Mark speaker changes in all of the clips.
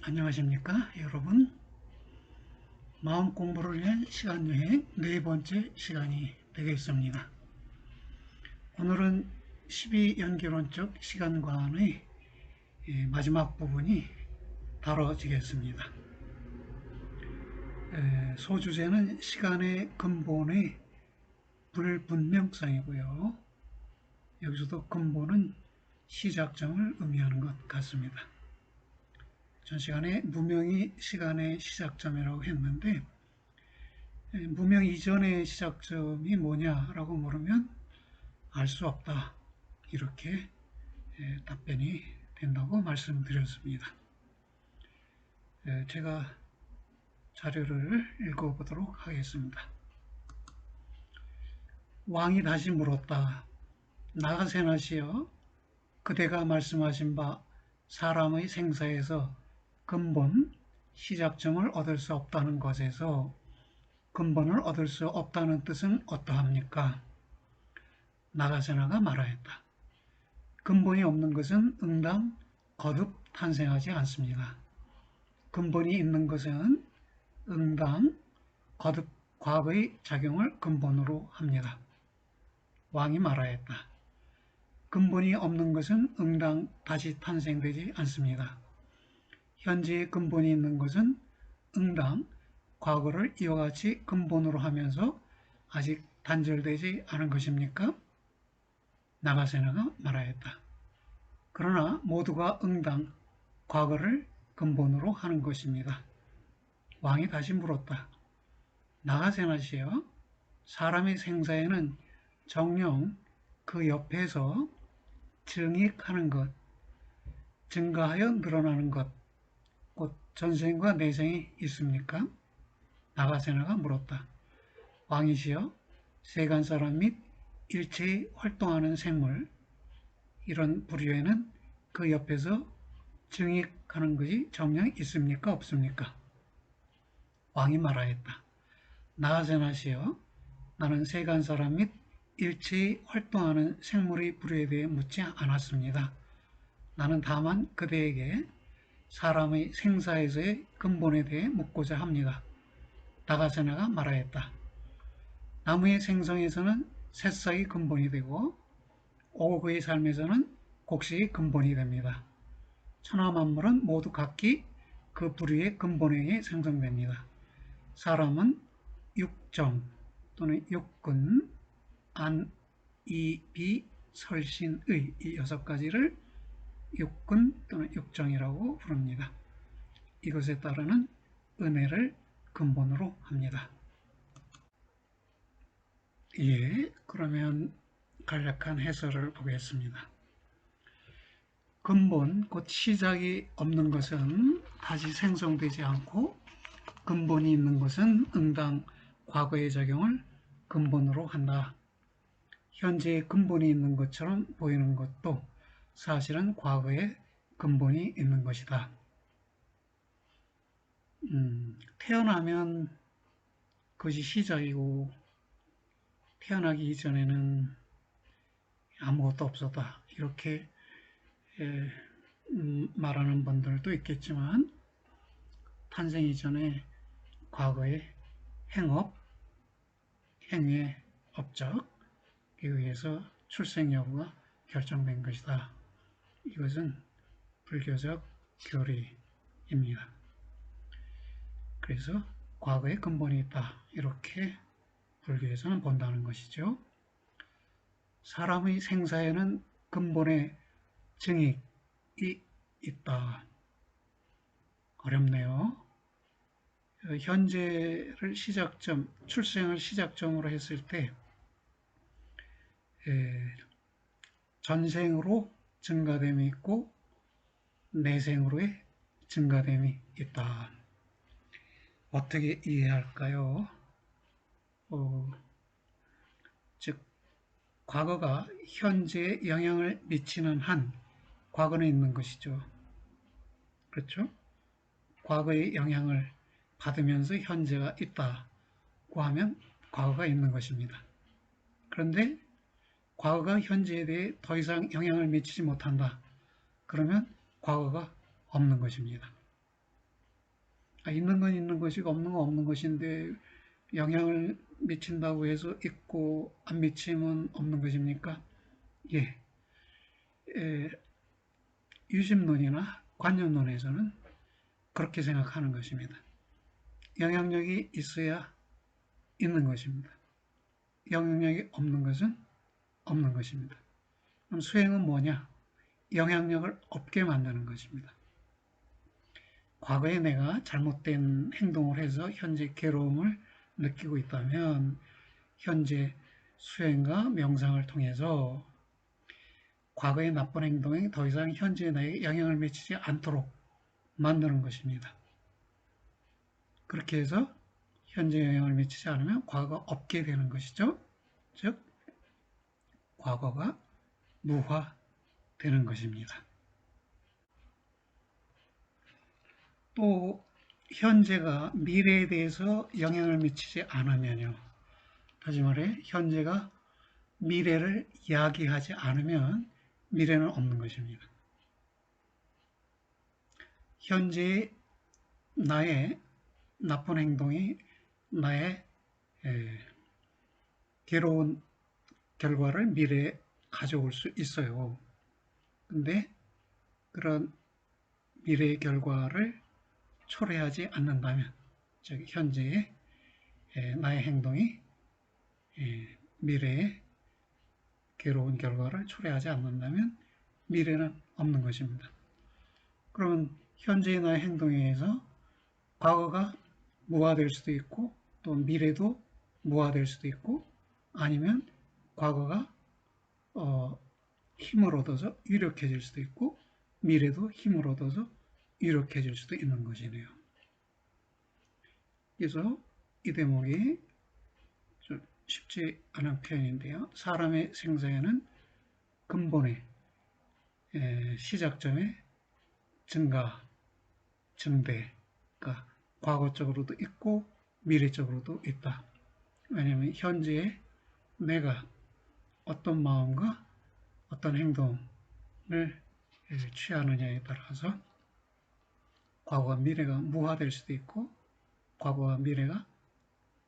Speaker 1: 안녕하십니까 여러분. 마음 공부를 위한 시간여행 네 번째 시간이 되겠습니다. 오늘은 12연결론적 시간관의 마지막 부분이 다뤄지겠습니다. 소주제는 시간의 근본의 불분명성이고요. 여기서도 근본은 시작점을 의미하는 것 같습니다. 전 시간에 무명이 시간의 시작점이라고 했는데, 무명 이전의 시작점이 뭐냐라고 물으면 알 수 없다, 이렇게 답변이 된다고 말씀드렸습니다. 제가 자료를 읽어보도록 하겠습니다. 왕이 다시 물었다. 나가세나시여, 그대가 말씀하신 바 사람의 생사에서 근본, 시작점을 얻을 수 없다는 것에서 근본을 얻을 수 없다는 뜻은 어떠합니까? 나가세나가 말하였다. 근본이 없는 것은 응당 거듭 탄생하지 않습니다. 근본이 있는 것은 응당 거듭 과거의 작용을 근본으로 합니다. 왕이 말하였다. 근본이 없는 것은 응당 다시 탄생되지 않습니다. 현재의 근본이 있는 것은 응당 과거를 이와 같이 근본으로 하면서 아직 단절되지 않은 것입니까? 나가세나가 말하였다. 그러나 모두가 응당 과거를 근본으로 하는 것입니다. 왕이 다시 물었다. 나가세나시여, 사람의 생사에는 정령 그 옆에서 증익하는 것, 증가하여 늘어나는 것, 곧 전생과 내생이 있습니까? 나가세나가 물었다. 왕이시여, 세간사람 및 일체의 활동하는 생물, 이런 부류에는 그 옆에서 증익하는 것이 정녕 있습니까? 없습니까? 왕이 말하였다. 나가세나시여, 나는 세간사람 및 일체의 활동하는 생물의 부류에 대해 묻지 않았습니다. 나는 다만 그대에게 사람의 생사에서의 근본에 대해 묻고자 합니다. 나가세나가 말하였다. 나무의 생성에서는 새싹이 근본이 되고 오곡의 삶에서는 곡식이 근본이 됩니다. 천하만물은 모두 각기 그 부류의 근본에 의해 생성됩니다. 사람은 육정 또는 육근, 안, 이, 비, 설신의 이 6가지를 육근 또는 육정이라고 부릅니다. 이것에 따르는 은혜를 근본으로 합니다. 그러면 간략한 해설을 보겠습니다. 근본, 곧 시작이 없는 것은 다시 생성되지 않고, 근본이 있는 것은 응당 과거의 작용을 근본으로 한다. 현재의 근본이 있는 것처럼 보이는 것도 사실은 과거의 근본이 있는 것이다. 태어나면 그것이 시작이고, 태어나기 이전에는 아무것도 없었다, 이렇게 말하는 분들도 있겠지만, 탄생 이전에 과거의 행업, 행위의 업적에 의해서 출생 여부가 결정된 것이다. 이것은 불교적 교리입니다. 그래서 과거의 근본이 있다, 이렇게 불교에서는 본다는 것이죠. 사람의 생사에는 근본의 증익이 있다. 어렵네요. 현재를 시작점, 출생을 시작점으로 했을 때 전생으로 증가됨이 있고 내생으로의 증가됨이 있다. 어떻게 이해할까요? 즉 과거가 현재에 영향을 미치는 한 과거는 있는 것이죠. 그렇죠? 과거의 영향을 받으면서 현재가 있다고 하면 과거가 있는 것입니다. 그런데 과거가 현재에 대해 더 이상 영향을 미치지 못한다, 그러면 과거가 없는 것입니다. 있는 건 있는 것이고 없는 건 없는 것인데 영향을 미친다고 해서 있고 안 미치면 없는 것입니까? 예, 에, 유심론이나 관념론에서는 그렇게 생각하는 것입니다. 영향력이 있어야 있는 것입니다. 영향력이 없는 것은 없는 것입니다. 그럼 수행은 뭐냐? 영향력을 없게 만드는 것입니다. 과거에 내가 잘못된 행동을 해서 현재 괴로움을 느끼고 있다면 현재 수행과 명상을 통해서 과거의 나쁜 행동이 더 이상 현재 나에게 영향을 미치지 않도록 만드는 것입니다. 그렇게 해서 현재 영향을 미치지 않으면 과거가 없게 되는 것이죠. 즉 과거가 무화되는 것입니다. 또 현재가 미래에 대해서 영향을 미치지 않으면요. 다시 말해 현재가 미래를 이야기하지 않으면 미래는 없는 것입니다. 현재의 나의 나쁜 행동이 나의 괴로운 결과를 미래에 가져올 수 있어요. 근데 그런 미래의 결과를 초래하지 않는다면, 즉 현재의 나의 행동이 미래의 괴로운 결과를 초래하지 않는다면 미래는 없는 것입니다. 그러면 현재의 나의 행동에 의해서 과거가 무화될 수도 있고 또 미래도 무화될 수도 있고 아니면 과거가 힘을 얻어서 유력해질 수도 있고 미래도 힘을 얻어서 유력해질 수도 있는 것이네요. 그래서 이 대목이 좀 쉽지 않은 표현인데요. 사람의 생사에는 근본의 시작점의 증가, 증대가 과거적으로도 있고 미래적으로도 있다. 왜냐하면 현재의 내가 어떤 마음과 어떤 행동을 취하느냐에 따라서 과거와 미래가 무화될 수도 있고 과거와 미래가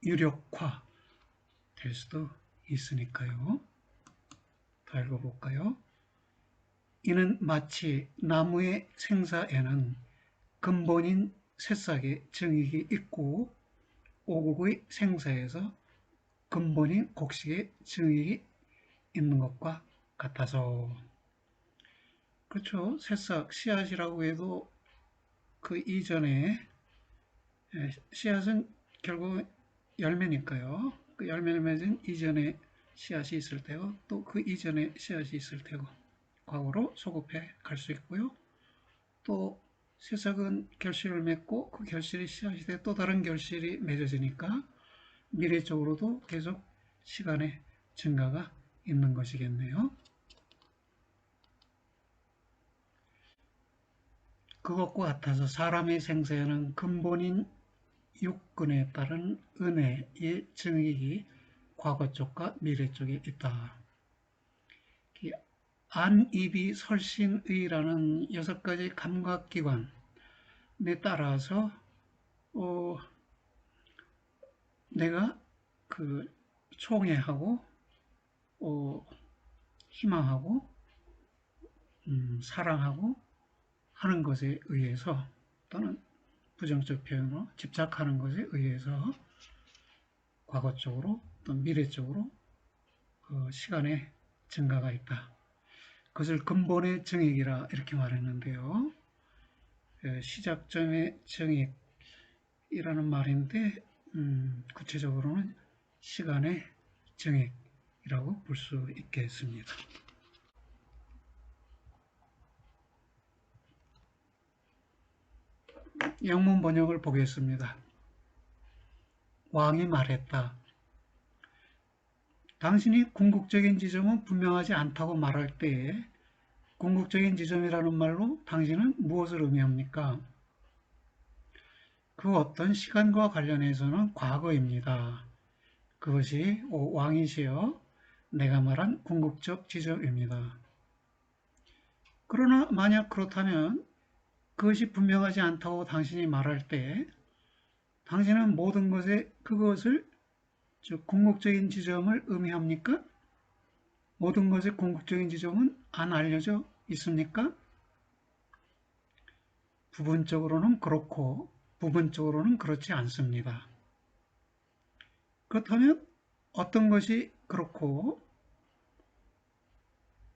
Speaker 1: 유력화 될 수도 있으니까요. 더 읽어볼까요? 이는 마치 나무의 생사에는 근본인 새싹의 증익이 있고 오곡의 생사에서 근본인 곡식의 증익이 있는 것과 같아서. 그렇죠. 새싹, 씨앗이라고 해도 그 이전에 씨앗은 결국 열매니까요. 그 열매를 맺은 이전에 씨앗이 있을 테고 또 그 이전에 씨앗이 있을 테고 과거로 소급해 갈 수 있고요. 또 새싹은 결실을 맺고 그 결실이 씨앗이 돼 또 다른 결실이 맺어지니까 미래적으로도 계속 시간의 증가가 있는 것이겠네요. 그것과 같아서 사람의 생사에는 근본인 육근에 따른 은혜의 증익이 과거 쪽과 미래 쪽에 있다. 안입이 설신의라는 6가지 감각기관에 따라서 내가 그 총애하고 희망하고 사랑하고 하는 것에 의해서 또는 부정적 표현으로 집착하는 것에 의해서 과거 쪽으로 또 미래 쪽으로 시간의 증가가 있다. 그것을 근본의 증익이라 이렇게 말했는데요. 시작점의 증익이라는 말인데 구체적으로는 시간의 증익이라고 볼 수 있겠습니다. 영문 번역을 보겠습니다. 왕이 말했다. 당신이 궁극적인 지점은 분명하지 않다고 말할 때에 궁극적인 지점이라는 말로 당신은 무엇을 의미합니까? 그 어떤 시간과 관련해서는 과거입니다. 그것이 왕이시여 내가 말한 궁극적 지점입니다. 그러나 만약 그렇다면 그것이 분명하지 않다고 당신이 말할 때 당신은 모든 것에 그것을 즉 궁극적인 지점을 의미합니까? 모든 것의 궁극적인 지점은 안 알려져 있습니까? 부분적으로는 그렇고 부분적으로는 그렇지 않습니다. 그렇다면 어떤 것이 그렇고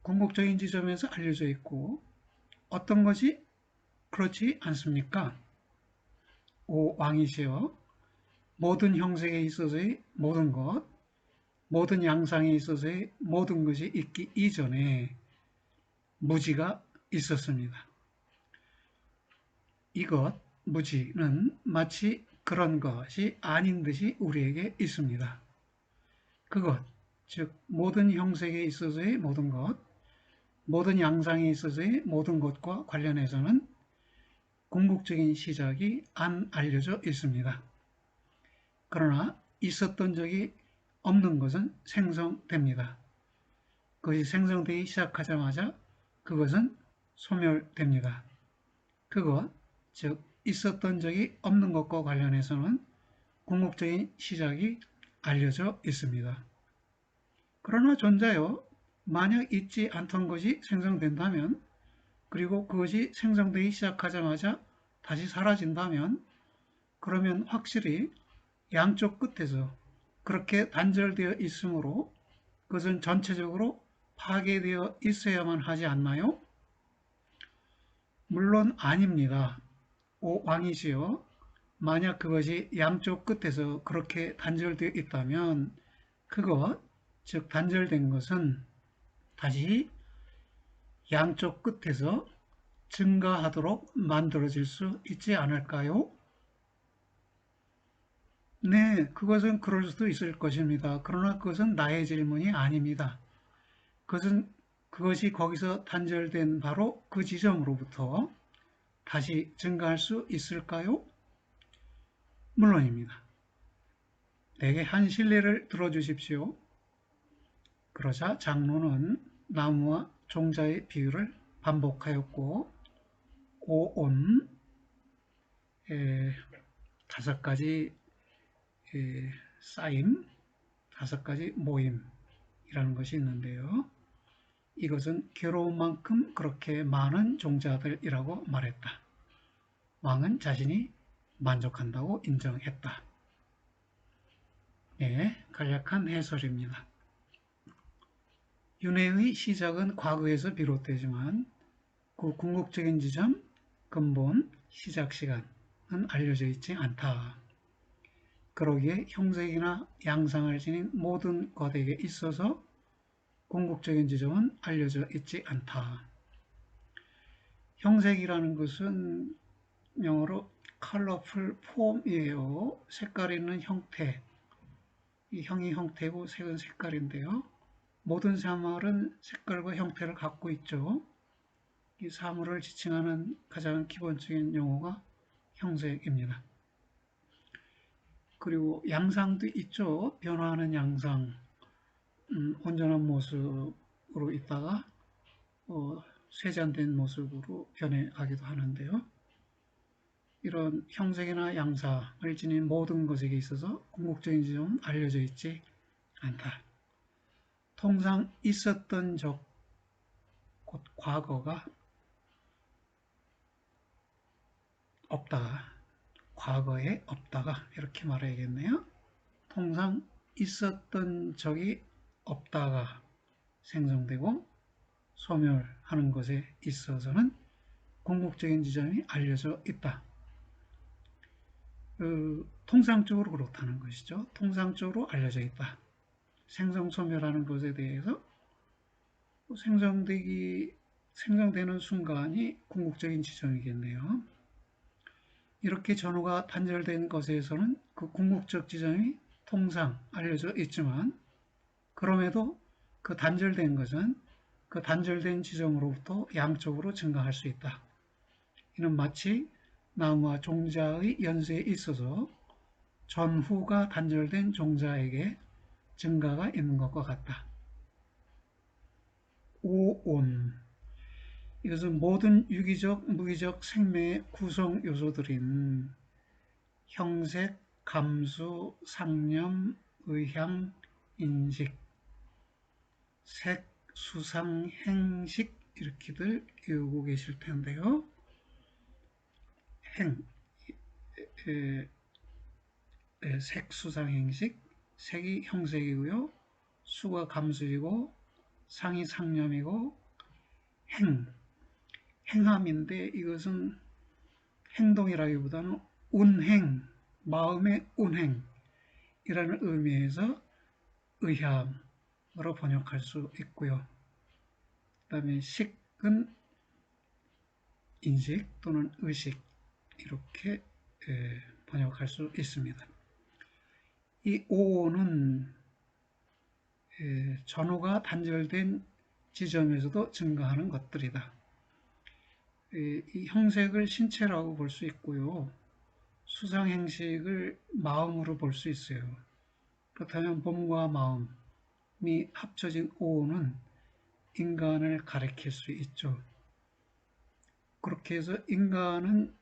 Speaker 1: 궁극적인 지점에서 알려져 있고 어떤 것이 그렇지 않습니까? 오 왕이시여 모든 형색에 있어서의 모든 것, 모든 양상에 있어서의 모든 것이 있기 이전에 무지가 있었습니다. 이것, 무지는 마치 그런 것이 아닌 듯이 우리에게 있습니다. 그것, 즉 모든 형색에 있어서의 모든 것, 모든 양상에 있어서의 모든 것과 관련해서는 궁극적인 시작이 안 알려져 있습니다. 그러나 있었던 적이 없는 것은 생성됩니다. 그것이 생성되기 시작하자마자 그것은 소멸됩니다. 그것, 즉 있었던 적이 없는 것과 관련해서는 궁극적인 시작이 알려져 있습니다. 그러나 존재여 만약 있지 않던 것이 생성된다면 그리고 그것이 생성되기 시작하자마자 다시 사라진다면 그러면 확실히 양쪽 끝에서 그렇게 단절되어 있으므로 그것은 전체적으로 파괴되어 있어야만 하지 않나요? 물론 아닙니다. 오 왕이시여 만약 그것이 양쪽 끝에서 그렇게 단절되어 있다면 그것, 즉 단절된 것은 다시 양쪽 끝에서 증가하도록 만들어질 수 있지 않을까요? 네, 그것은 그럴 수도 있을 것입니다. 그러나 그것은 나의 질문이 아닙니다. 그것이 거기서 단절된 바로 그 지점으로부터 다시 증가할 수 있을까요? 물론입니다. 내게 한 실례를 들어주십시오. 그러자 장로는 나무와 종자의 비유를 반복하였고 오온 다섯 가지 쌓임, 다섯 가지 모임이라는 것이 있는데요. 이것은 괴로운 만큼 그렇게 많은 종자들이라고 말했다. 왕은 자신이 만족한다고 인정했다. 네, 간략한 해설입니다. 윤회의 시작은 과거에서 비롯되지만 그 궁극적인 지점, 근본, 시작 시간은 알려져 있지 않다. 그러기에 형색이나 양상을 지닌 모든 것에게 있어서 궁극적인 지점은 알려져 있지 않다. 형색이라는 것은 영어로 colorful form이에요. 색깔 있는 형태. 이 형이 형태고 색은 색깔인데요. 모든 사물은 색깔과 형태를 갖고 있죠. 이 사물을 지칭하는 가장 기본적인 용어가 형색입니다. 그리고 양상도 있죠. 변화하는 양상. 온전한 모습으로 있다가 쇠잔된 모습으로 변해가기도 하는데요. 이런 형색이나 양상을 지닌 모든 것에게 있어서 궁극적인 지점은 알려져 있지 않다. 통상 있었던 적, 곧 과거가 없다가, 과거에 없다가 이렇게 말해야겠네요. 통상 있었던 적이 없다가 생성되고 소멸하는 것에 있어서는 궁극적인 지점이 알려져 있다. 통상적으로 그렇다는 것이죠. 통상적으로 알려져 있다. 생성, 소멸하는 것에 대해서 생성되는 순간이 궁극적인 지점이겠네요. 이렇게 전후가 단절된 것에서는 그 궁극적 지점이 통상 알려져 있지만 그럼에도 그 단절된 것은 그 단절된 지점으로부터 양쪽으로 증가할 수 있다. 이는 마치 나무와 종자의 연쇄에 있어서 전후가 단절된 종자에게 증가가 있는 것과 같다. 오온 이것은 모든 유기적, 무기적 생명의 구성 요소들인 형색, 감수, 상념, 의향, 인식, 색, 수상, 행식 이렇게들 외우고 계실 텐데요. 행, 색, 수상, 행식, 색이 형색이고요. 수가 감수이고 상이 상념이고 행함인데 이것은 행동이라기보다는 운행, 마음의 운행이라는 의미에서 의향으로 번역할 수 있고요. 그 다음에 식은 인식 또는 의식 이렇게 번역할 수 있습니다. 이 오는 전후가 단절된 지점에서도 증가하는 것들이다. 이 형색을 신체라고 볼 수 있고요. 수상행식을 마음으로 볼 수 있어요. 그렇다면 몸과 마음이 합쳐진 오는 인간을 가리킬 수 있죠. 그렇게 해서 인간은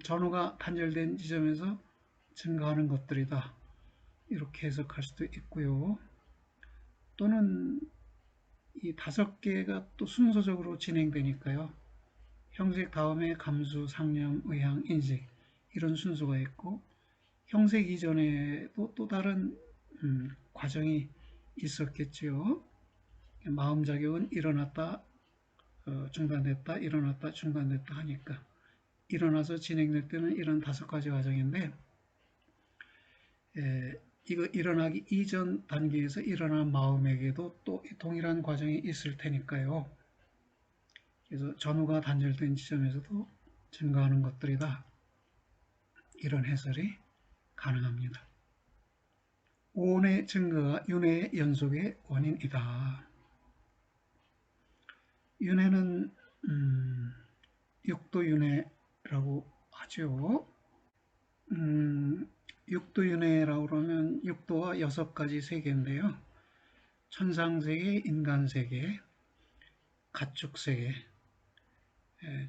Speaker 1: 전후가 단절된 지점에서 증가하는 것들이다. 이렇게 해석할 수도 있고요. 또는 이 5개가 또 순서적으로 진행되니까요. 형색 다음에 감수, 상념, 의향, 인식 이런 순서가 있고 형색 이전에도 또 다른 과정이 있었겠지요. 마음작용은 일어났다, 중단됐다, 일어났다, 중단됐다 하니까 일어나서 진행될 때는 이런 5가지 과정인데 이거 일어나기 이전 단계에서 일어난 마음에게도 또 동일한 과정이 있을 테니까요. 그래서 전후가 단절된 지점에서도 증가하는 것들이다. 이런 해설이 가능합니다. 오온의 증가가 윤회의 연속의 원인이다. 윤회는 육도윤회라고 하죠. 육도윤회라고 그러면 육도와 6가지 세계인데요. 천상세계, 인간세계, 가축세계,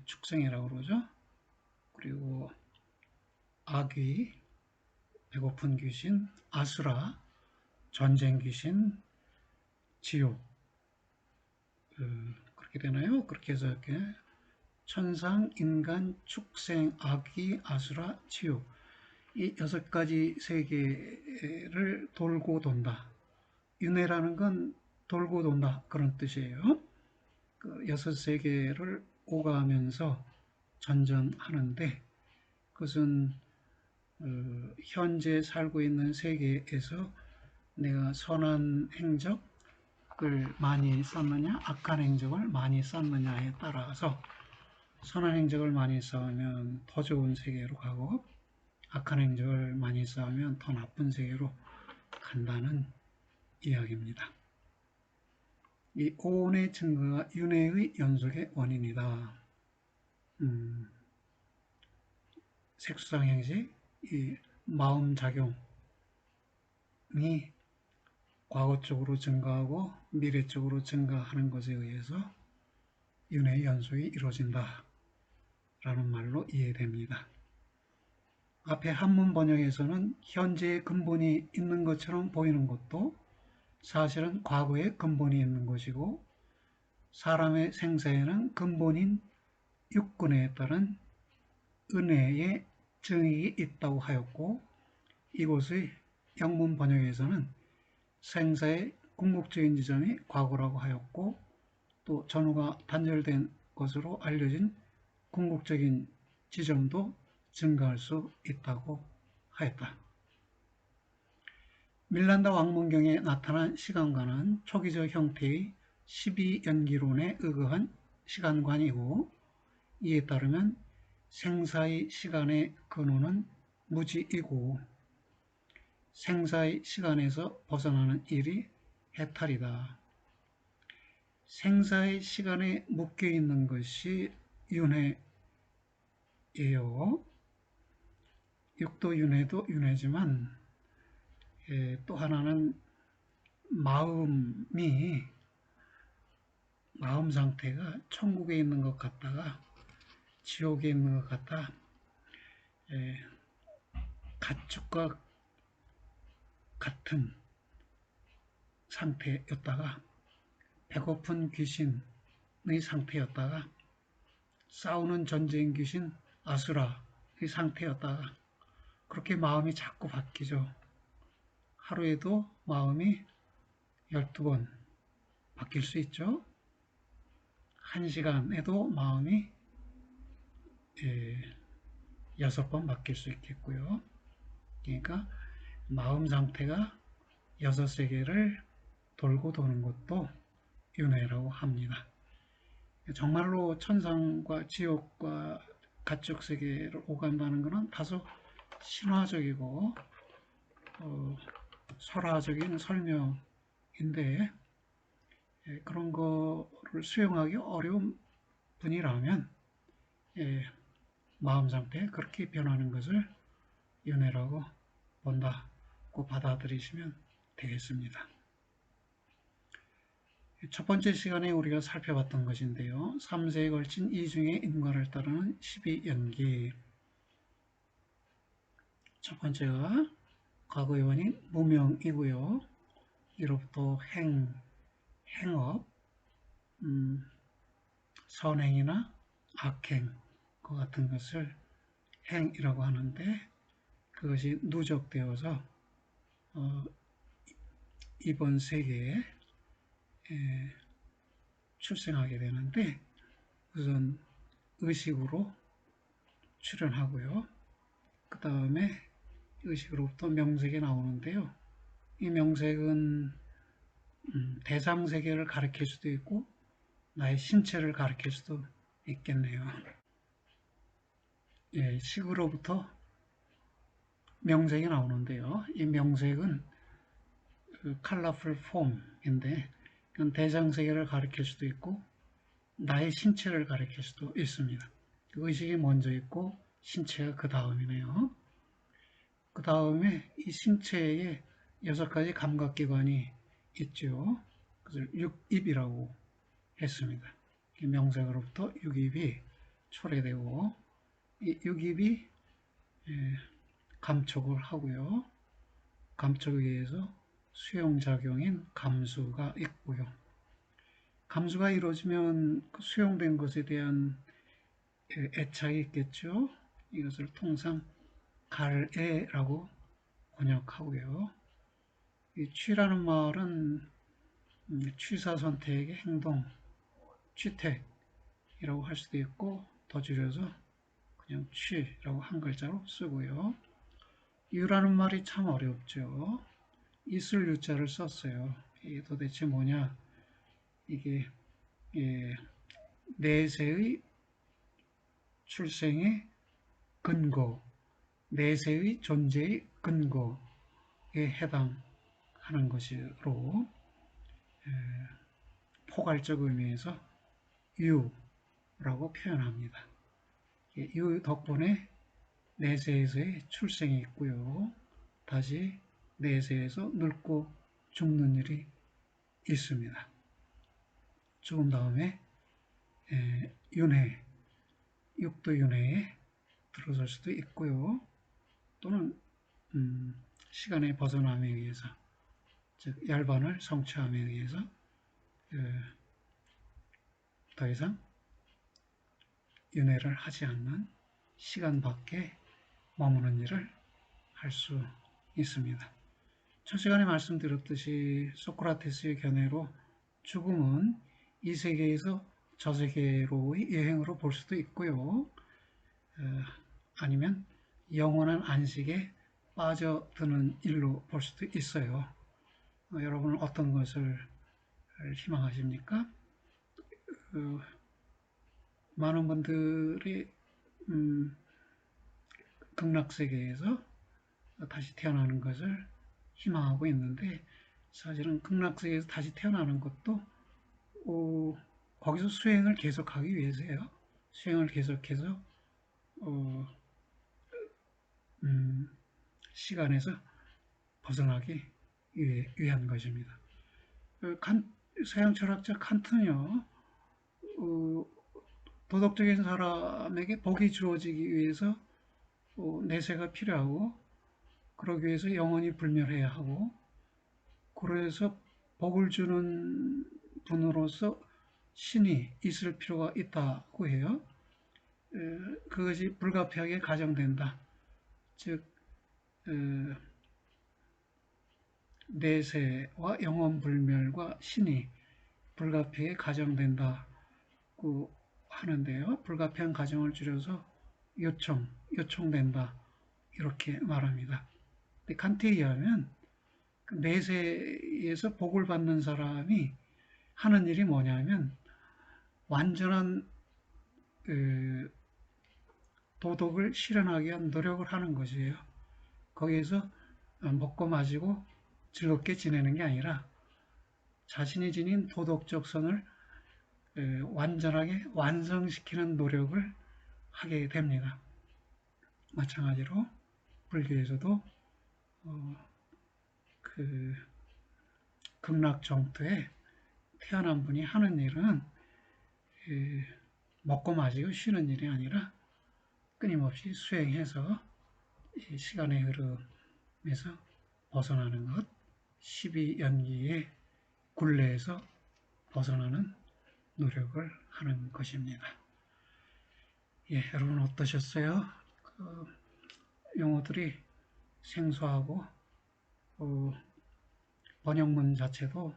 Speaker 1: 축생이라고 그러죠. 그리고 아귀, 배고픈 귀신, 아수라, 전쟁 귀신, 지옥 그렇게 되나요? 그렇게 해서 이렇게 천상, 인간, 축생, 아귀, 아수라, 지옥 이 6가지 세계를 돌고 돈다. 윤회라는 건 돌고 돈다 그런 뜻이에요. 그 6세계를 오가면서 전전하는데 그것은 현재 살고 있는 세계에서 내가 선한 행적을 많이 쌓느냐 악한 행적을 많이 쌓느냐에 따라서 선한 행적을 많이 쌓으면 더 좋은 세계로 가고 악한 행적을 많이 쌓으면 더 나쁜 세계로 간다는 이야기입니다. 이 오온의 증거가 윤회의 연속의 원인이다. 색수상 행식, 이 마음작용이 과거 쪽으로 증가하고 미래 쪽으로 증가하는 것에 의해서 윤회의 연속이 이루어진다 라는 말로 이해됩니다. 앞에 한문 번역에서는 현재의 근본이 있는 것처럼 보이는 것도 사실은 과거의 근본이 있는 것이고 사람의 생사에는 근본인 육근에 따른 은혜의 증익이 있다고 하였고 이곳의 영문 번역에서는 생사의 궁극적인 지점이 과거라고 하였고 또 전후가 단절된 것으로 알려진 궁극적인 지점도 증가할 수 있다고 하였다. 밀란다 왕문경에 나타난 시간관은 초기적 형태의 12연기론에 의거한 시간관이고 이에 따르면 생사의 시간의 근원은 무지이고 생사의 시간에서 벗어나는 일이 해탈이다. 생사의 시간에 묶여있는 것이 윤회예요. 육도윤회도 윤회지만 또 하나는 마음 상태가 천국에 있는 것 같다가 지옥에 있는 것 같다. 가축과 같은 상태였다가 배고픈 귀신의 상태였다가 싸우는 전쟁 귀신 아수라의 상태였다가 그렇게 마음이 자꾸 바뀌죠. 하루에도 마음이 12번 바뀔 수 있죠. 1시간에도 마음이 6번 바뀔 수 있겠고요. 그러니까 마음 상태가 6세계를 돌고 도는 것도 윤회라고 합니다. 정말로 천상과 지옥과 가축세계를 오간다는 것은 다소 신화적이고 설화적인 설명인데 그런 거를 수용하기 어려운 분이라면 마음 상태 그렇게 변하는 것을 윤회라고 본다고 받아들이시면 되겠습니다. 첫 번째 시간에 우리가 살펴봤던 것인데요. 3세에 걸친 이중의 인과를 따르는 12연기. 첫 번째가 과거의 원인 무명이고요. 이로부터 행업, 선행이나 악행, 그 같은 것을 행이라고 하는데 그것이 누적되어서 이번 세계에 출생하게 되는데 우선 의식으로 출현하고요. 그 다음에 의식으로부터 명색이 나오는데요. 이 명색은 대상세계를 가리킬 수도 있고 나의 신체를 가리킬 수도 있겠네요. 식으로부터 명색이 나오는데요. 이 명색은 colorful form인데 그건 대상세계를 가리킬 수도 있고 나의 신체를 가리킬 수도 있습니다. 의식이 먼저 있고 신체가 그 다음이네요. 그 다음에 이 신체에 6가지 감각기관이 있죠. 그것을 육입이라고 했습니다. 명색으로부터 육입이 초래되고 이 육입이 감촉을 하고요. 감촉에 의해서 수용작용인 감수가 있고요. 감수가 이루어지면 수용된 것에 대한 애착이 있겠죠. 이것을 통상 갈애라고 번역하고요. 이 취라는 말은 취사선택의 행동, 취택이라고 할 수도 있고 더 줄여서 그냥 취라고 한 글자로 쓰고요. 유라는 말이 참 어렵죠. 있을 유자를 썼어요. 이게 도대체 뭐냐? 이게 내세의 출생의 근거, 내세의 존재의 근거에 해당하는 것으로 포괄적 의미에서 유라고 표현합니다. 유 덕분에 내세에서의 출생이 있고요. 다시 내세에서 늙고 죽는 일이 있습니다. 죽은 다음에 윤회, 육도윤회에 들어설 수도 있고요. 또는 시간의 벗어남에 의해서, 즉 열반을 성취함에 의해서 더 이상 윤회를 하지 않는 시간 밖에 머무는 일을 할 수 있습니다. 첫 시간에 말씀드렸듯이 소크라테스의 견해로 죽음은 이 세계에서 저 세계로의 여행으로 볼 수도 있고요. 아니면 영원한 안식에 빠져드는 일로 볼 수도 있어요. 여러분은 어떤 것을 희망하십니까? 많은 분들이 극락세계에서 다시 태어나는 것을 희망하고 있는데 사실은 극락세계에서 다시 태어나는 것도 거기서 수행을 계속하기 위해서요. 수행을 계속해서 시간에서 벗어나기 위한 것입니다. 서양 철학자 칸트는요. 도덕적인 사람에게 복이 주어지기 위해서 내세가 필요하고 그러기 위해서 영원히 불멸해야 하고, 그래서 복을 주는 분으로서 신이 있을 필요가 있다고 해요. 그것이 불가피하게 가정된다. 즉 내세와 영원불멸과 신이 불가피하게 가정된다고 하는데요. 불가피한 가정을 줄여서 요청된다 이렇게 말합니다. 근데 칸트에 의하면 그 내세에서 복을 받는 사람이 하는 일이 뭐냐면 완전한 도덕을 실현하기 위한 노력을 하는 것이에요. 거기에서 먹고 마시고 즐겁게 지내는 게 아니라 자신이 지닌 도덕적 선을 완전하게 완성시키는 노력을 하게 됩니다. 마찬가지로 불교에서도 그 극락정토에 태어난 분이 하는 일은 먹고 마시고 쉬는 일이 아니라 끊임없이 수행해서 시간의 흐름에서 벗어나는 것, 12연기의 굴레에서 벗어나는 노력을 하는 것입니다. 예, 여러분 어떠셨어요? 용어들이 생소하고 번역문 자체도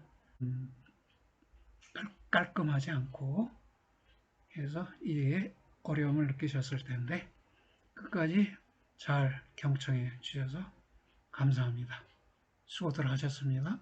Speaker 1: 깔끔하지 않고 해서 이해에 어려움을 느끼셨을 텐데 끝까지 잘 경청해 주셔서 감사합니다. 수고들 하셨습니다.